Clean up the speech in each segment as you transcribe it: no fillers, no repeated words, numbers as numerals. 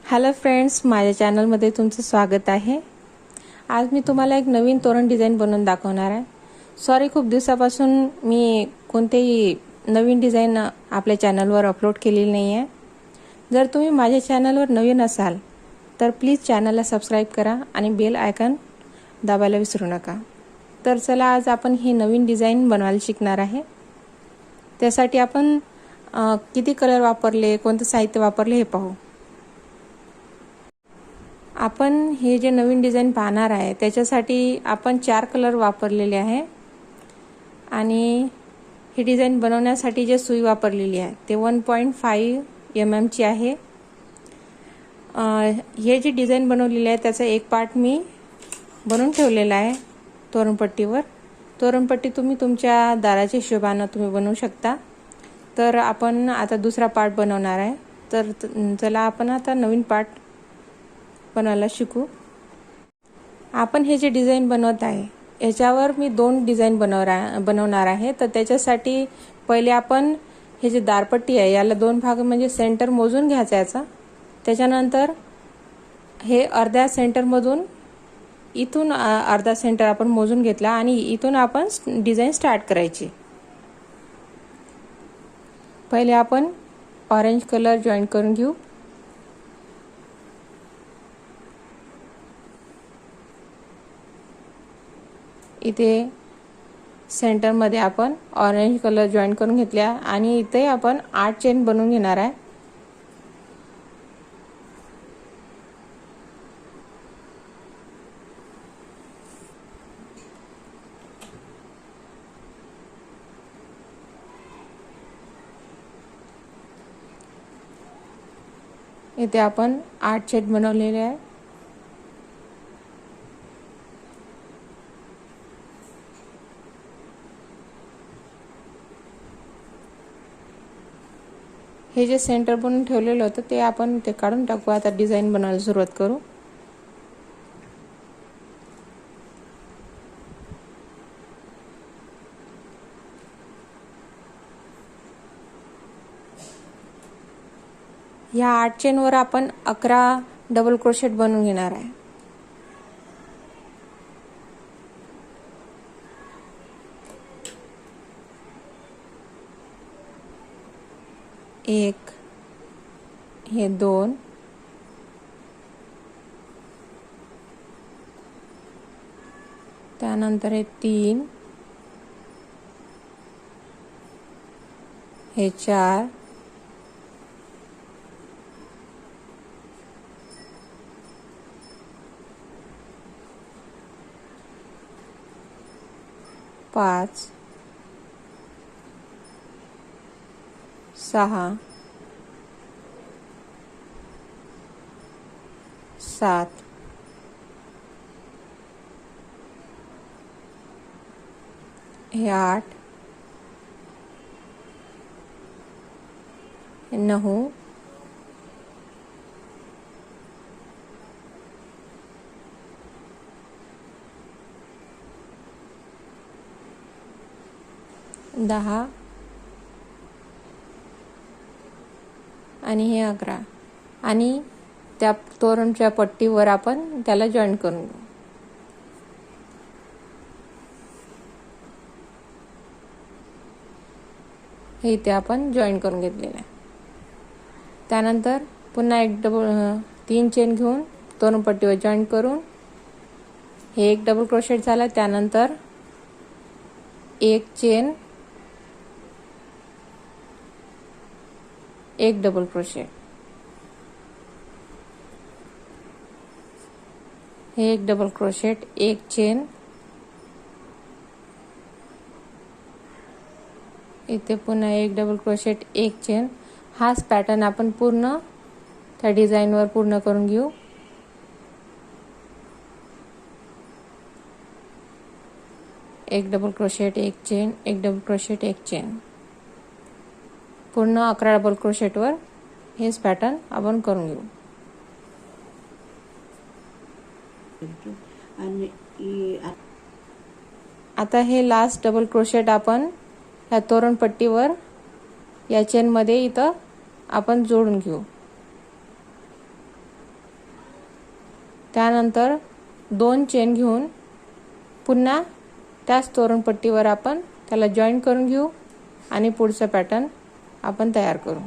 Hello friends, माझ्या चॅनलमध्ये तुमचं स्वागत आहे। आज मी तुम्हाला एक नवीन तोरण डिझाईन बनवून दाखवणार आहे। सॉरी, खूप दिवसापासून मी कोणतेही नवीन डिझाईन आपल्या चॅनलवर अपलोड केलेली नाही आहे। जर तुम्ही माझ्या चॅनलवर नवीन असाल तर प्लीज चॅनलला सबस्क्राईब करा आणि बेल आयकॉन दाबायला विसरू नका। तर चला, आज आपण ही नवीन डिझाईन बनवायला शिकणार आहे। त्यासाठी आपण किती कलर वापरले, कोणते साहित्य वापरले हे पाहू। आपण हे जे नवीन डिझाईन पाहणार आहे त्याच्यासाठी आपण 4 कलर वापरलेले आहे आणि ही डिझाईन बनवण्यासाठी जे सुई वापरलेली आहे ते 1.5 mm ची आहे। हे जे डिझाईन बनवलेली आहे त्याचा एक पार्ट मी बनवून ठेवलेला आहे तोरणपट्टीवर। तोरणपट्टी तुम्ही तुमच्या दाराच्या हिशोबाने तुम्ही बनवू शकता। तर आपण आता दुसरा पार्ट बनवणार आहे। तर चला, आपण आता नवीन पार्ट बनवायला शिकू। आपण हे जे डिझाईन बनवत आहे याच्यावर मी 2 डिझाईन बनवणार आहे। तर त्याच्यासाठी पहिले आपण हे जे दारपट्टी आहे याला 2 भाग म्हणजे सेंटर मोजून घ्यायचा याचा। त्याच्यानंतर हे अर्ध्या सेंटरमधून इथून अर्धा सेंटर आपण मोजून घेतला आणि इथून आपण डिझाईन स्टार्ट करायची। पहिले आपण ऑरेंज कलर जॉईन करून घेऊ। इथे सेंटरमध्ये आपण ऑरेंज कलर जॉईन करून घेतल्या आणि इथे आपण 8 चेन बनवून घेणार आहे। इथे आपण 8 चेन बनवलेले आहे। हे जे सेंटर बनवून ठेवलेलं होतं ते आपण ते काढून टाकू। आता डिझाईन बनवायला सुरुवात करू। या 8 चेनवर आपण 11 डबल क्रोशेट बनवून घेणार आहे। एक, हे 2, त्यानंतर हे 3, हे 4, पाच, 6, 7, हे 8, हे 9, दहा आणि हे 11 आणि त्या तोरणच्या पट्टीवर आपण त्याला जॉईन करून घेऊ। हे इथे आपण जॉईन करून घेतलेलं आहे। त्यानंतर पुन्हा 3 चेन घेऊन तोरणपट्टीवर जॉईन करून हे 1 डबल क्रोशेट झाला। त्यानंतर 1 चेन, 1 डबल क्रोशेट, हे 1 डबल क्रोशेट, 1 चेन, इथे पुन्हा 1 डबल क्रोशेट, 1 चेन। हाच पॅटर्न आपण पूर्ण त्या डिझाईनवर पूर्ण करून घेऊ। एक double crochet, 1 chain, 1 double crochet, 1 chain, पूर्ण 11 डबल क्रोशेटवर हेच पॅटर्न आपण करून घेऊ। आता हे लास्ट डबल क्रोशेट आपण ह्या तोरणपट्टीवर या चेन मध्ये इथं आपण जोडून घेऊ। त्यानंतर 2 चेन घेऊन पुन्हा त्याच तोरणपट्टीवर आपण त्याला जॉईन करून घेऊ आणि पुढचा पॅटर्न आपण तयार करू.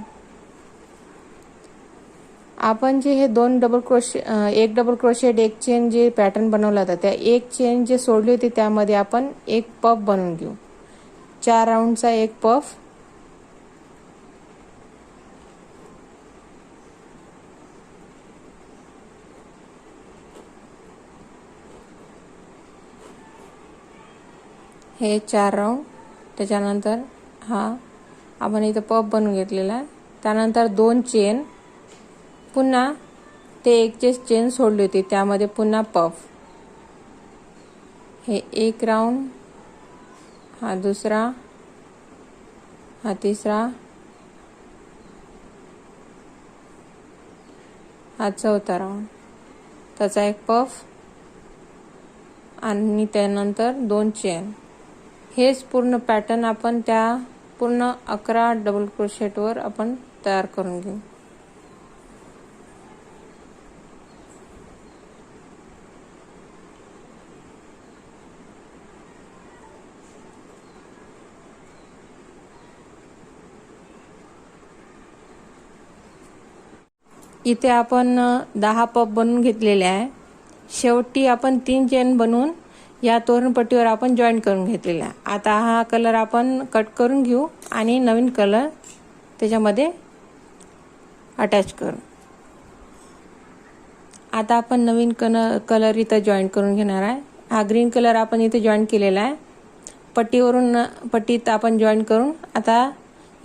आपण जे हे 2 डबल क्रोशेट, एक डबल क्रोशेट एक चेन जे पॅटर्न बनवला होता, त्या एक चेन जे सोडली होती त्यामध्ये आपण एक पफ बनवून घेऊ. 4 राऊंडचा एक पफ. हे 4 राऊंड. त्याच्यानंतर हा आपण इथं पफ बनवून घेतलेला आहे. त्यानंतर 2 चेन, पुन्हा ते एक जे चेन सोडली होती त्यामध्ये पुन्हा पफ. हे एक राऊंड, हा दुसरा, हा तिसरा, हा चौथा राऊंड. त्याचा एक पफ आणि त्यानंतर 2 चेन. हेच पूर्ण पॅटर्न आपण त्या पूर्ण 11 डबल क्रोशेटवर आपण तयार करून घेऊ. इथे आपण 10 पफ बनवून घेतलेले आहे. शेवटी आपण 3 चेन बनवून या तोरणपट्टीवर आपण जॉईन करून घेतलेला आहे. आता हा कलर आपण कट करून घेऊ आणि नवीन कलर त्याच्यामध्ये अटॅच करू. आता आपण नवीन कलर इथं जॉईन करून घेणार आहे. हा ग्रीन कलर आपण इथे जॉईन केलेला आहे. पट्टीत आपण जॉईन करून आता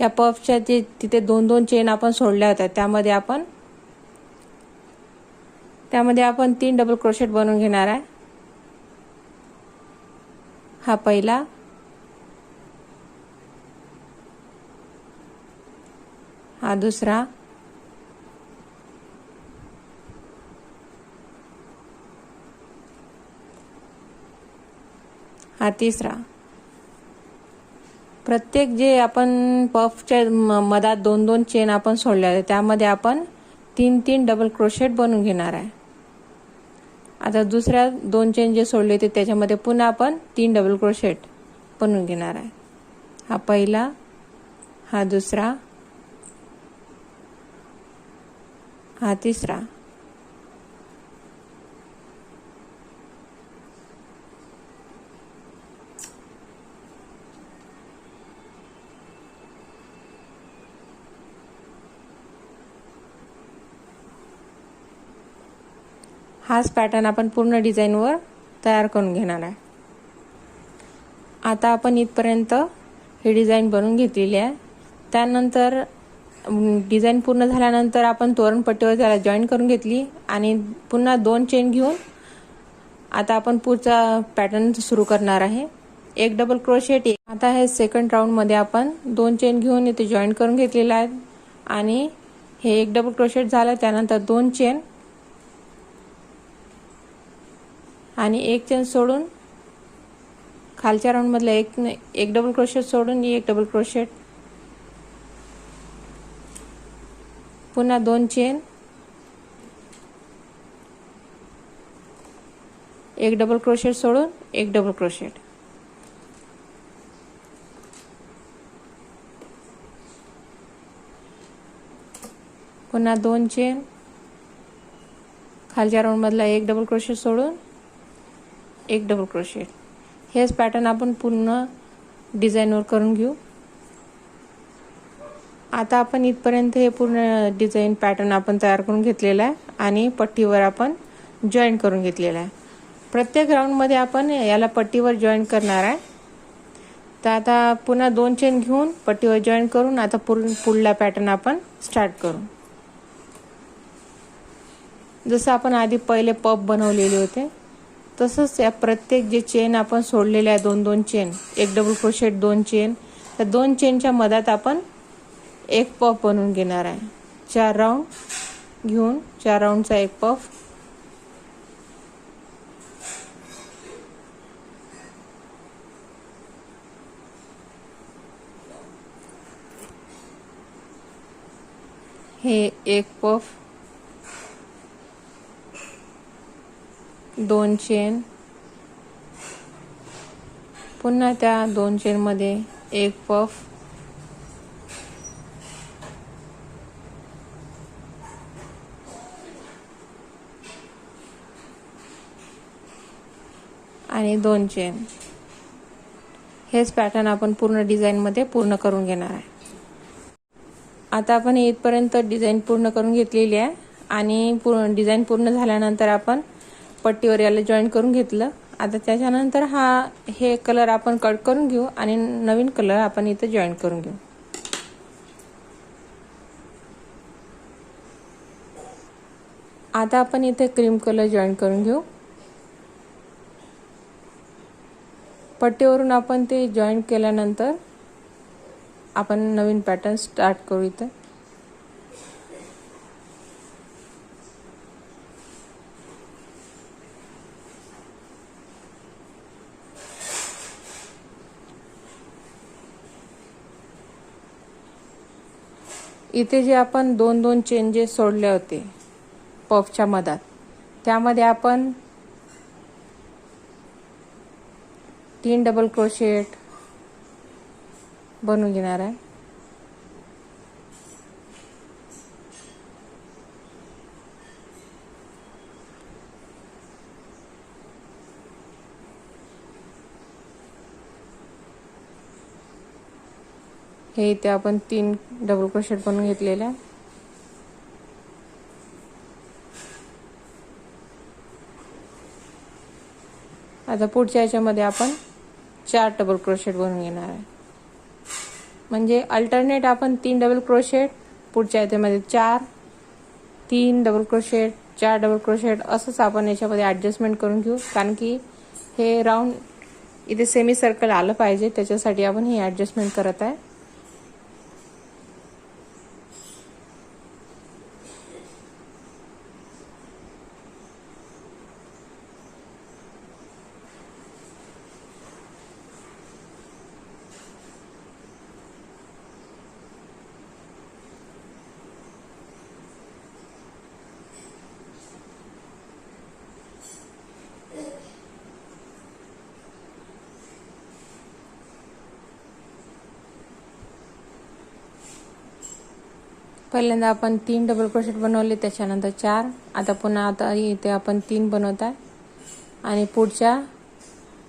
या पफच्या जे तिथे 2-2 चेन आपण सोडल्या होत्या त्यामध्ये आपण 3 डबल क्रोशेट बनवून घेणार आहे. हा पहिला, हा दुसरा, हा तिसरा. प्रत्येक जे आपण पफच्या मधात 2-2 चेन आपण सोडल्या होत्या त्यामध्ये आपण 3-3 डबल क्रोशेट बनवून घेणार आहे. आता दुसऱ्या 2 चेन जे सोडले होते त्याच्यामध्ये पुन्हा आपण 3 डबल क्रोशेट बनवून घेणार आहे. हा पहिला, हा दुसरा, हा तिसरा, हाच पॅटर्न आपण पूर्ण डिझाईनवर तयार करून घेणार आहे. आता आपण इथपर्यंत ही डिझाईन बनवून घेतलेली आहे. त्यानंतर डिझाईन पूर्ण झाल्यानंतर आपण तोरणपट्टीवर त्याला जॉईन करून घेतली आणि पुन्हा 2 चेन घेऊन आता आपण पुढचा पॅटर्न सुरू करणार आहे. एक डबल क्रोशेट. आता हे सेकंड राऊंडमध्ये आपण 2 चेन घेऊन इथे जॉईन करून घेतलेला आहे आणि हे एक डबल क्रोशेट झालं. त्यानंतर 2 चेन आणि एक चेन सोडून खालच्या राऊंडमधला एक डबल क्रोशेट सोडून एक डबल क्रोशेट, पुन्हा 2 चेन, एक डबल क्रोशेट सोडून एक डबल क्रोशेट, पुन्हा 2 चेन, खालच्या राऊंडमधला एक डबल क्रोशेट सोडून एक डबल क्रोशेट. हेच पॅटर्न आपण पूर्ण डिझाईनवर करून घेऊ. आता आपण इथपर्यंत हे पूर्ण डिझाईन पॅटर्न आपण तयार करून घेतलेला आहे आणि पट्टीवर आपण जॉईन करून घेतलेला आहे. प्रत्येक राऊंडमध्ये आपण याला पट्टीवर जॉईन करणार आहे. तर आता पुन्हा 2 चेन घेऊन पट्टीवर जॉईन करून आता पुढला पॅटर्न आपण स्टार्ट करू. जसं आपण आधी पहिले पफ बनवलेले होते तसंच या प्रत्येक जे चेन आपण सोडलेले आहे 2-2 चेन, एक डबल क्रोशेट 2 चेन, त्या 2 चेनच्या मधात आपण एक पफ बनवून घेणार आहे. 4 राऊंड घेऊन 4 राऊंडचा एक पफ. हे एक पफ, 2 चेन, पुन्हा त्या 2 चेन मध्ये एक पफ, आणि 2 चेन. हेच पॅटर्न आपण पूर्ण डिझाइन मध्ये पूर्ण करून घेणार आहे. आता आपण इथपर्यंत डिझाइन पूर्ण करून घेतलेली आहे आणि डिझाइन पूर्ण झाल्यानंतर आपण पट्टीवर याला जॉईन करून घेतलं. आता त्याच्यानंतर हे कलर आपण कट करून घेऊ आणि नवीन कलर आपण इथे जॉईन करून घेऊ. आता आपण इथे क्रीम कलर जॉईन करून घेऊ. पट्टीवरून आपण ते जॉईन केल्यानंतर आपण नवीन पॅटर्न स्टार्ट करू. इथे इथे जे आपण 2 चेंजेस सोडले होते पफच्या मधात, त्यामध्ये आपण 3 डबल क्रोशेट बनवून घेणार आहे. हे इथे आपण 3 डबल क्रोशेट बनवून घेतलेले आहे. आता पुढच्या याच्यामध्ये आपण 4 डबल क्रोशेट बनवून घेणार आहे. म्हणजे अल्टरनेट आपण 3 डबल क्रोशेट, पुढच्या याच्यामध्ये 4, 3 डबल क्रोशेट, 4 डबल क्रोशेट असंच आपण याच्यामध्ये ॲडजस्टमेंट करून घेऊ. कारण की हे राऊंड इथे सेमी सर्कल आलं पाहिजे, त्याच्यासाठी आपण ही ॲडजस्टमेंट करत आहे. पहिल्यांदा आपण 3 डबल क्रोशेट बनवले, त्याच्यानंतर 4. आता पुन्हा इथे आपण 3 बनवत आहे आणि पुढच्या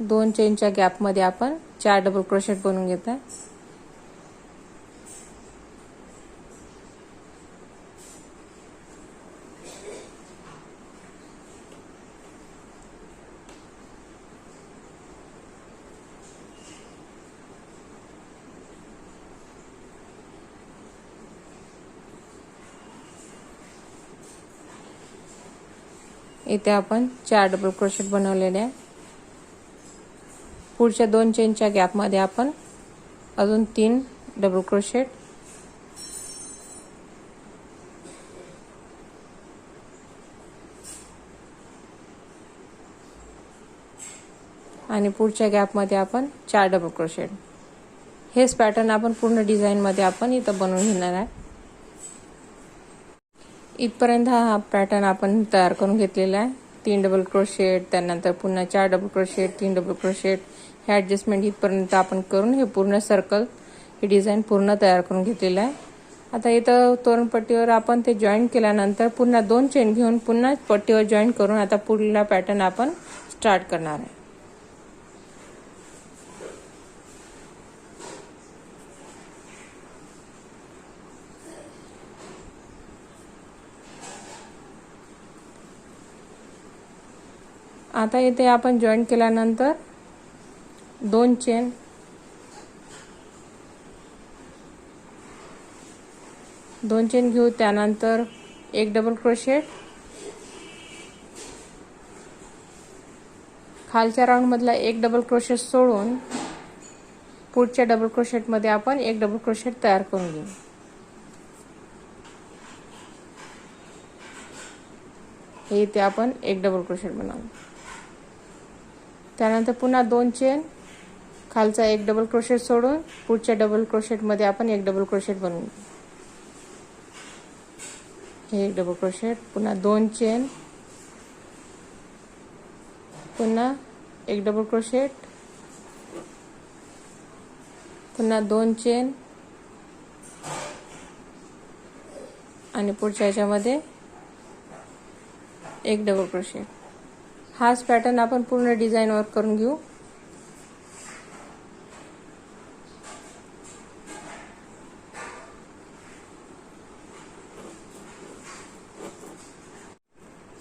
2 चेनच्या गॅपमध्ये आपण 4 डबल क्रोशेट बनवून घेत आहे. इथे आपण 4 डबल क्रोशेट बनवलेले आहे. पुढच्या 2 चेनच्या गॅपमध्ये आपण अजून 3 डबल क्रोशेट, आणि पुढच्या गॅपमध्ये आपण 4 डबल क्रोशेट. हेच पॅटर्न आपण पूर्ण डिझाइन मध्ये आपण इथं बनवून घेणार आहे. इथपर्यंत हा पॅटर्न आपण तयार करून घेतलेला आहे. 3 डबल क्रोशेट, त्यानंतर पुन्हा 4 डबल क्रोशेट, 3 डबल क्रोशेट, हे ॲडजस्टमेंट इथपर्यंत आपण करून हे पूर्ण सर्कल, हे डिझाइन पूर्ण तयार करून घेतलेलं आहे. आता इथं तोरणपट्टीवर आपण ते जॉईन केल्यानंतर पुन्हा 2 चेन घेऊन पुन्हा पट्टीवर जॉईन करून आता पुढला पॅटर्न आपण स्टार्ट करणार आहे. आता इथे आपण जॉईन केल्यानंतर 2 चेन, घेऊ, त्यानंतर 1 डबल क्रोशेट, खालच्या राऊंड मधला 1 डबल क्रोशेट सोडून पुढच्या डबल क्रोशेट मध्ये आपण 1 डबल क्रोशेट तयार करून घेऊ. हे इथे आपण 1 डबल क्रोशेट बनवू. त्यानंतर पुन्हा 2 चेन, खालचा 1 डबल क्रोशेट सोडून पुढच्या डबल क्रोशेट मध्ये आपण 1 डबल क्रोशेट बनवू. हे 1 डबल क्रोशेट, पुन्हा 2 चेन, पुन्हा एक डबल क्रोशेट, पुन्हा 2 चेन आणि पुढच्या ह्याच्यामध्ये एक डबल क्रोशेट. हाच पॅटर्न आपण पूर्ण डिझाईनवर करून घेऊ.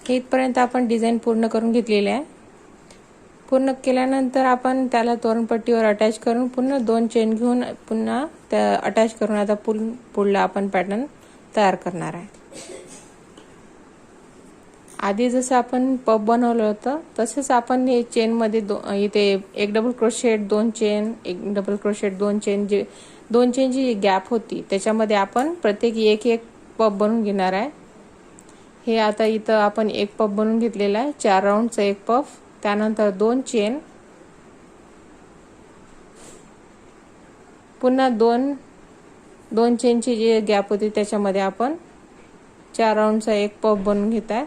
इथपर्यंत आपण डिझाईन पूर्ण करून घेतलेली आहे. पूर्ण केल्यानंतर आपण त्याला तोरणपट्टीवर अटॅच करून पुन्हा 2 चेन घेऊन पुन्हा त्या अटॅच करून आता पुढला आपण पॅटर्न तयार करणार आहे. आधी जसं आपण पफ बनवलं होतं तसंच आपण हे चेनमध्ये इथे एक डबल क्रोशेट, 2 चेन, एक डबल क्रोशेट, 2 चेन, जे 2 चेनची जी गॅप होती त्याच्यामध्ये आपण प्रत्येकी एक एक पफ बनवून घेणार आहे. हे आता इथं आपण एक पफ बनवून घेतलेला आहे, 4 राऊंडचा एक पफ. त्यानंतर 2 चेन, पुन्हा 2 चेनची जी गॅप होती त्याच्यामध्ये आपण 4 राऊंडचा एक पफ बनवून घेत आहे.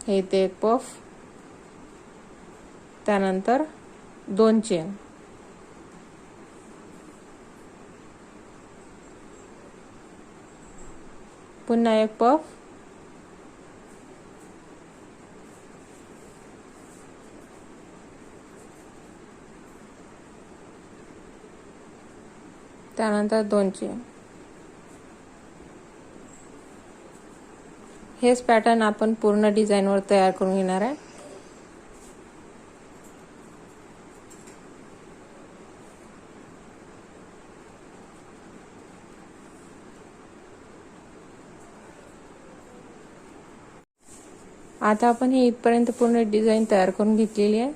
हे ते एक पफ, त्यानंतर 2 चेन, पुन्हा एक पफ, त्यानंतर 2 चेन. हेच पॅटर्न आपण पूर्ण डिझाईनवर तयार करून घेणार आहे. आता आपण हे इथपर्यंत पूर्ण डिझाईन तयार करून घेतलेली आहे.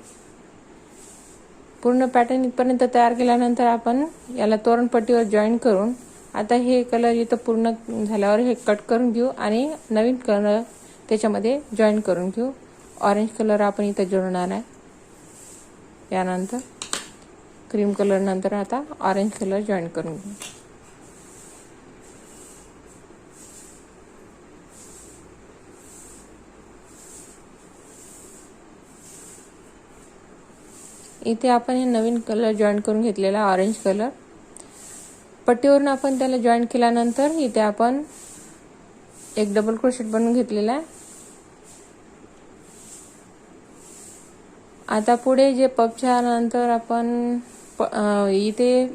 पूर्ण पॅटर्न इथपर्यंत तयार केल्यानंतर आपण याला तोरणपट्टीवर जॉईन करून आता हे कलर इथं पूर्ण झाल्यावर हे कट करून घेऊ आणि नवीन कलर त्याच्यामध्ये जॉईन करून घेऊ. ऑरेंज कलर आपण इथं जोडणार आहे. यानंतर क्रीम कलर नंतर आता ऑरेंज कलर जॉईन करून घेऊ. इथे आपण हे नवीन कलर जॉईन करून घेतलेला ऑरेंज कलर. पट्टीवरून आपण त्याला जॉईन केल्यानंतर इथे आपण एक डबल क्रोशेट बनवून घेतलेला आहे. आता पुढे जे पफच्या नंतर आपण इथे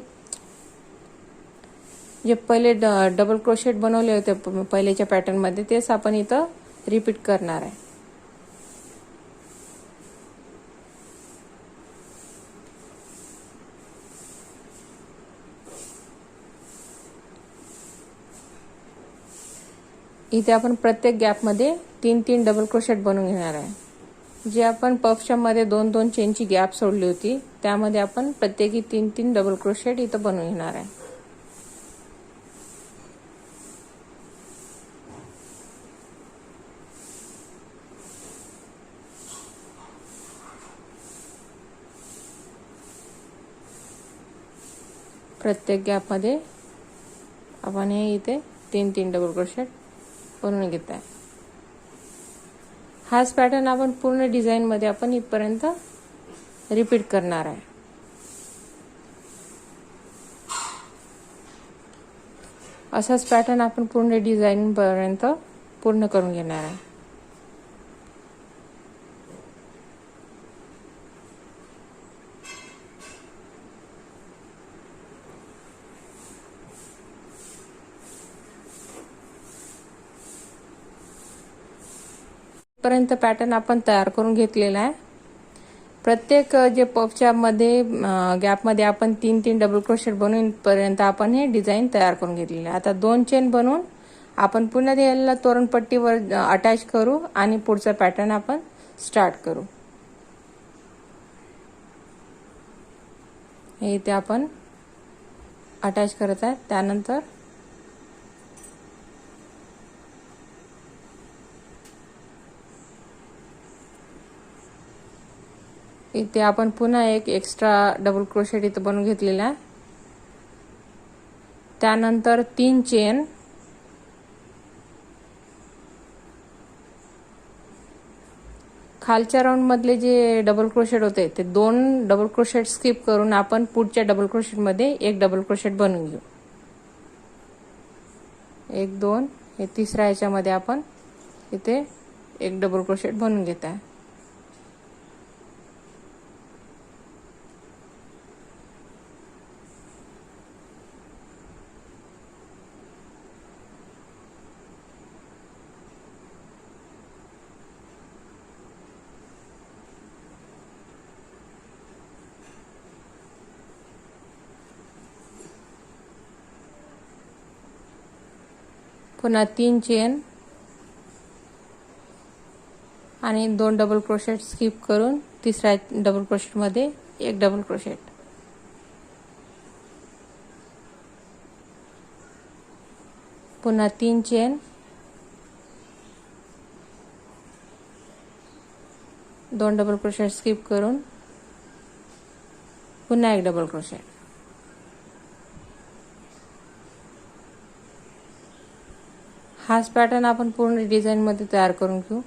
जे पहिले डबल क्रोशेट बनवले होते पहिलेच्या पॅटर्न मध्ये तेच आपण इथं रिपीट करणार आहे. इथे आपण प्रत्येक गॅपमध्ये 3-3 डबल क्रोशेट बनवून घेणार आहे. जे आपण पफच्या मध्ये 2-2 चेनची गॅप सोडली होती त्यामध्ये आपण प्रत्येकी 3-3 डबल क्रोशेट इथं बनवून घेणार आहे. प्रत्येक गॅपमध्ये आपण हे इथे 3-3 डबल क्रोशेट बनवून घेत आहे. हाच पॅटर्न आपण पूर्ण डिझाईन मध्ये आपण इथपर्यंत रिपीट करणार आहे. असाच पॅटर्न आपण पूर्ण डिझाईन पर्यंत पूर्ण करून घेणार आहे. पर्यंत पॅटर्न आपण तयार करून घेतलेला आहे. प्रत्येक जे पफच्या मध्ये गॅपमध्ये आपण 3-3 डबल क्रोशेट बनवून पर्यंत आपण हे डिझाईन तयार करून घेतलेले आहे. आता 2 चेन बनवून आपण पुन्हा याला तोरणपट्टीवर अटॅच करू आणि पुढचा पॅटर्न आपण स्टार्ट करू. हे इथे आपण अटॅच करत आहे. त्यानंतर इथे आपण पुन्हा एक एक्स्ट्रा डबल क्रोशेट इथे बनवून घेतलेला आहे. त्यानंतर 3 चेन, खालच्या राऊंडमधले जे डबल क्रोशेट होते ते 2 डबल क्रोशेट स्किप करून आपण पुढच्या डबल क्रोशेटमध्ये एक डबल क्रोशेट बनवून घेऊ. 1 2 हे तिसऱ्या ह्याच्यामध्ये आपण इथे एक डबल क्रोशेट बनवून घेत आहे. पुन्हा 3 चेन आणि 2 डबल क्रोशेट स्किप करून तिसऱ्या डबल क्रोशेटमध्ये एक डबल क्रोशेट. पुन्हा 3 चेन, 2 डबल क्रोशेट स्किप करून पुन्हा एक डबल क्रोशेट. हाच पॅटर्न आपण पूर्ण डिझाईन मध्ये तयार करून घेऊ.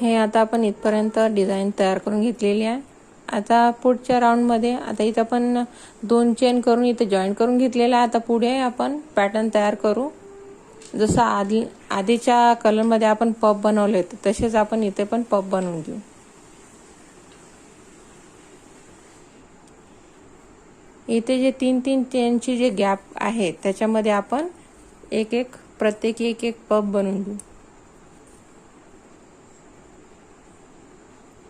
हे आता आपण इथपर्यंत डिझाईन तयार करून घेतलेली आहे. आता पुढच्या राऊंडमध्ये आता इथं आपण 2 चेन करून इथे जॉईन करून घेतलेला आहे. आता पुढे आपण पॅटर्न तयार करू. जसं आधीच्या कलरमध्ये आपण पफ बनवले होते तसेच आपण इथे पण पफ बनवून घेऊ. इथे जे 3-3 चेनची जे गॅप आहे त्याच्यामध्ये आपण प्रत्येकी एक पफ बनवून घेऊ.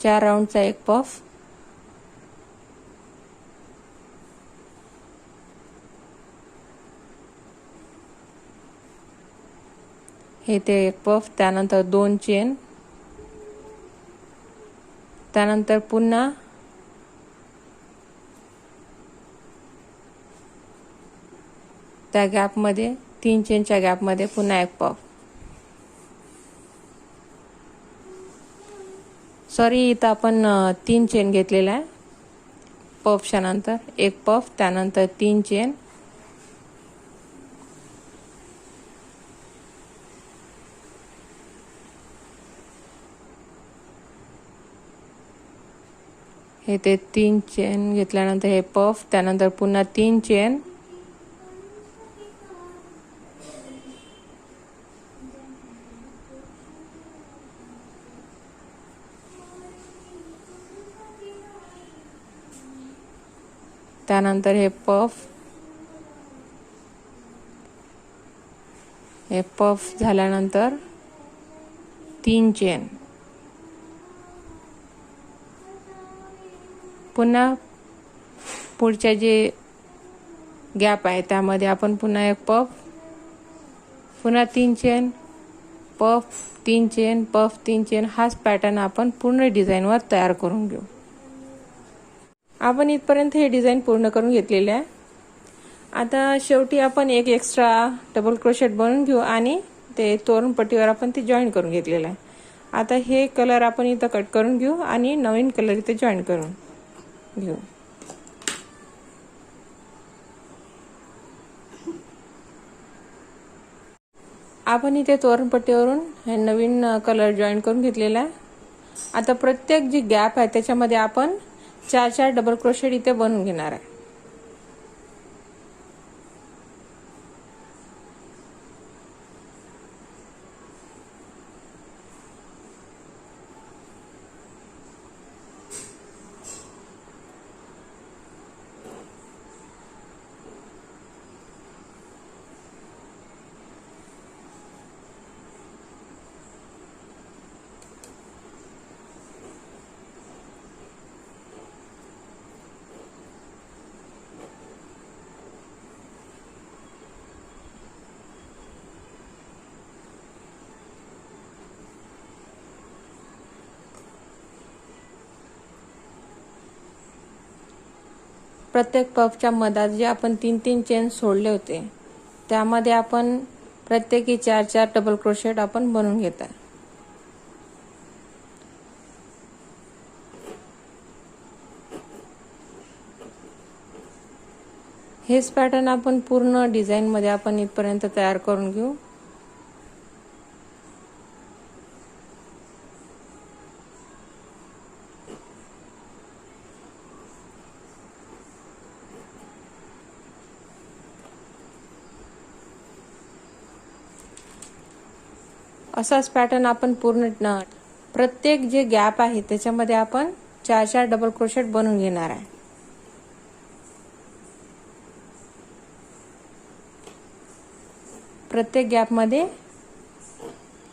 4 राऊंडचा एक पफ. हे ते एक पफ, त्यानंतर 2 चेन, त्यानंतर पुन्हा त्या गॅपमध्ये 3 चेनच्या गॅपमध्ये पुन्हा एक पफ. सॉरी, इथं आपण 3 चेन घेतलेला आहे. पफच्या नंतर एक पफ, त्यानंतर 3 चेन, हे ते 3 चेन घेतल्यानंतर हे पफ, त्यानंतर पुन्हा 3 चेन, त्यानंतर हे पफ झाल्यानंतर 3 चेन, पुन्हा पुढच्या जे गॅप आहे त्यामध्ये आपण पुन्हा एक पफ, पुन्हा 3 chain, puff 3 chain, puff 3 chain. हाच पॅटर्न आपण पूर्ण डिझाईनवर तयार करून घेऊ. आपण इथपर्यंत हे डिझाईन पूर्ण करून घेतलेले आहे. आता शेवटी आपण एक एक्स्ट्रा डबल क्रोशेट बनवून घेऊ आणि ते तोरण पट्टीवर आपण ते जॉईन करून घेतलेलं आहे. आता हे कलर आपण इथं कट करून घेऊ आणि नवीन कलर इथे जॉईन करून घेऊ. आपण इथे तोरण पट्टीवरून हे नवीन कलर जॉईन करून घेतलेला आहे. आता प्रत्येक जी गॅप आहे त्याच्यामध्ये आपण 4 डबल क्रोशेट इथे बनवून घेणार आहे. प्रत्येक पफच्या मधात जे आपण 3-3 चेन सोडले होते त्यामध्ये आपण प्रत्येकी 4 डबल क्रोशेट आपण बनवून घेत आहे. हेच पॅटर्न आपण पूर्ण डिझाईनमध्ये आपण इथपर्यंत तयार करून घेऊ. असाच पॅटर्न आपण पूर्ण प्रत्येक जे गॅप आहे त्याच्यामध्ये आपण 4 डबल क्रोशेट बनवून घेणार आहे. प्रत्येक गॅपमध्ये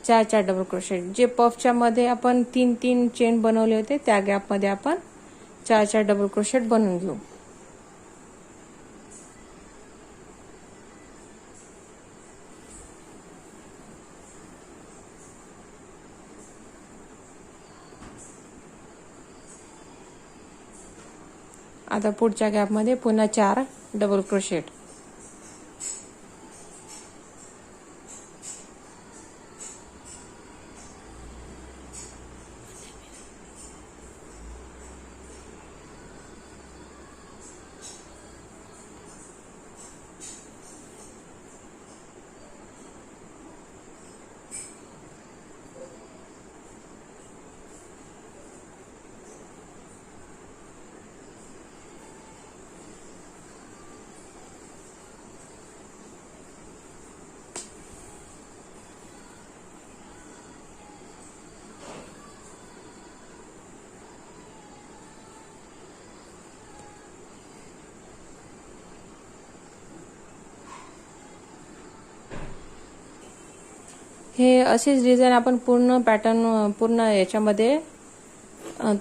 4 डबल क्रोशेट. जे पफच्या मध्ये आपण 3 चेन बनवले होते त्या गॅपमध्ये आपण 4 डबल क्रोशेट बनवून घेऊ. आता पुढच्या गॅपमध्ये पुन्हा 4 डबल क्रोशेट. हे अशीच डिझाईन आपण पूर्ण पॅटर्न पूर्ण याच्यामध्ये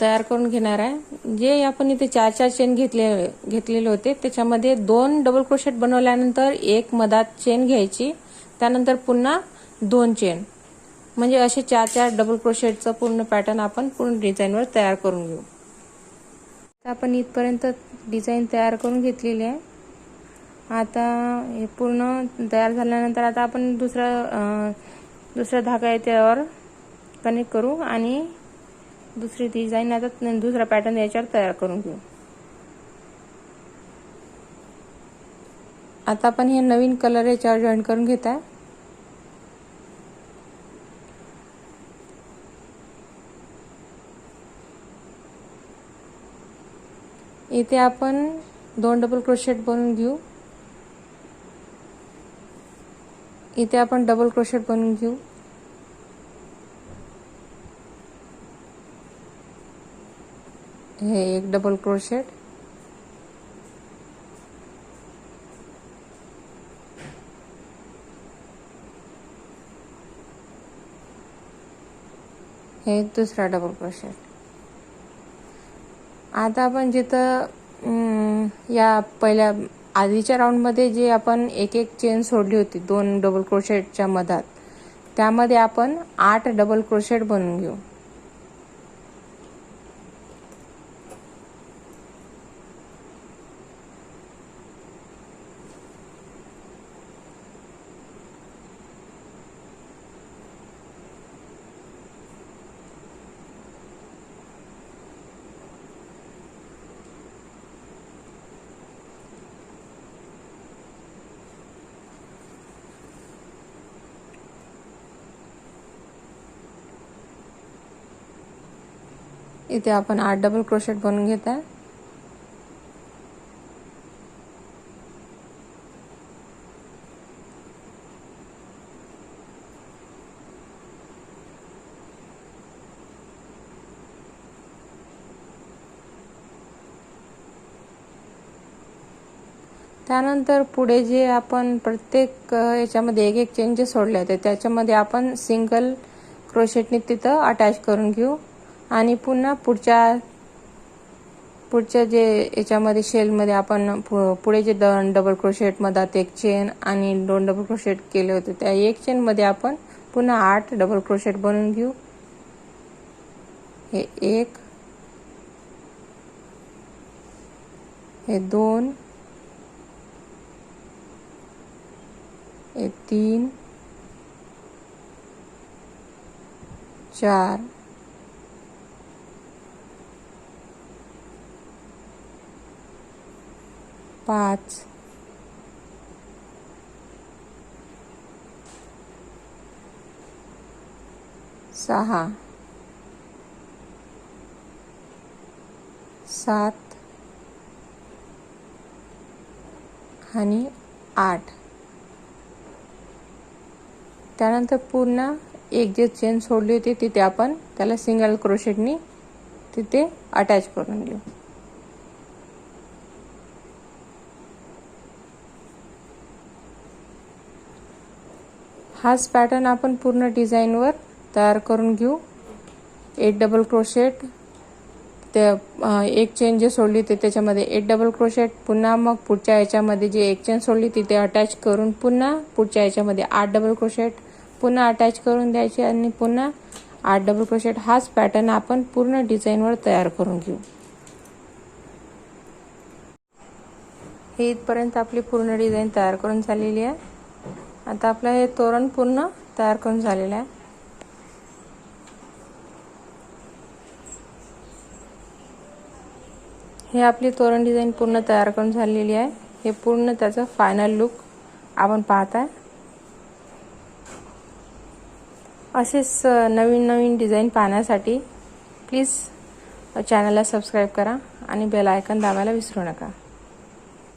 तयार करून घेणार आहे. जे आपण इथे 4 चेन घेतलेले होते त्याच्यामध्ये 2 डबल क्रोशेट बनवल्यानंतर एक मधात चेन घ्यायची, त्यानंतर पुन्हा 2 चेन, म्हणजे असे 4 डबल क्रोशेटचं पूर्ण पॅटर्न आपण पूर्ण डिझाईनवर तयार करून घेऊ. आपण इथपर्यंत डिझाईन तयार करून घेतलेली आहे. आता हे पूर्ण तयार झाल्यानंतर आता आपण दुसरा धागा याच्यावर कनेक्ट करू आणि दुसरी डिझाईन आता दुसरा पॅटर्न याच्यावर तयार करून घेऊ. आता आपण हे नवीन कलर याच्यावर जॉईन करून घेत आहे. इथे आपण 2 डबल क्रोशेट बनवून घेऊ. इथे आपण डबल क्रोशेट बनवून घेऊ. हे एक डबल क्रोशेट, हे दुसरा डबल क्रोशेट. आता आपण जिथं या पहिल्या आधीच्या राऊंडमध्ये जे आपण एक चेन सोडली होती 2 डबल क्रोशेटच्या मधात, त्यामध्ये आपण 8 डबल क्रोशेट बनवून घेऊ. इथे आपण 8 डबल क्रोशेट बनवून घेत आहे. त्यानंतर पुढे जे आपण प्रत्येक याच्यामध्ये एक चेन जे सोडले होते त्याच्यामध्ये आपण सिंगल क्रोशेटने तिथं अटॅच करून घेऊ आणि पुन्हा पुढच्या जे याच्यामध्ये शेलमध्ये आपण पुढे जे डबल क्रोशेट मधात एक चेन आणि 2 डबल क्रोशेट केले होते त्या एक चेन मध्ये आपण पुन्हा 8 डबल क्रोशेट बनवून घेऊ. हे 1, हे 2, हे 3, 4, 5, 6 7 आणि 8. त्यानंतर पुन्हा एक जे चेन सोडली होती तिथे आपण त्याला सिंगल क्रोशेटनी तिथे अटॅच करून घेऊ. हाच पॅटर्न आपण पूर्ण डिझाईनवर तयार करून घेऊ. 8 डबल क्रोशेट, त्या एक चेन जे सोडली होती त्याच्यामध्ये 8 डबल क्रोशेट, पुन्हा मग पुढच्या याच्यामध्ये जे एक चेन सोडली तिथे अटॅच करून पुन्हा पुढच्या याच्यामध्ये 8 डबल क्रोशेट पुन्हा अटॅच करून द्यायचे आणि पुन्हा 8 डबल क्रोशेट. हाच पॅटर्न आपण पूर्ण डिझाईनवर तयार करून घेऊ. हे इथपर्यंत आपली पूर्ण डिझाईन तयार करून झालेली आहे. आता आपलं हे तोरण पूर्ण तयार करून झालेलं आहे. हे आपली तोरण डिझाईन पूर्ण तयार करून झालेली आहे. हे पूर्ण त्याचा फायनल लुक आपण पाहत आहे. असेच नवीन नवीन डिझाईन पाहण्यासाठी प्लीज चॅनलला सबस्क्राईब करा आणि बेल आयकॉन दाबायला विसरू नका.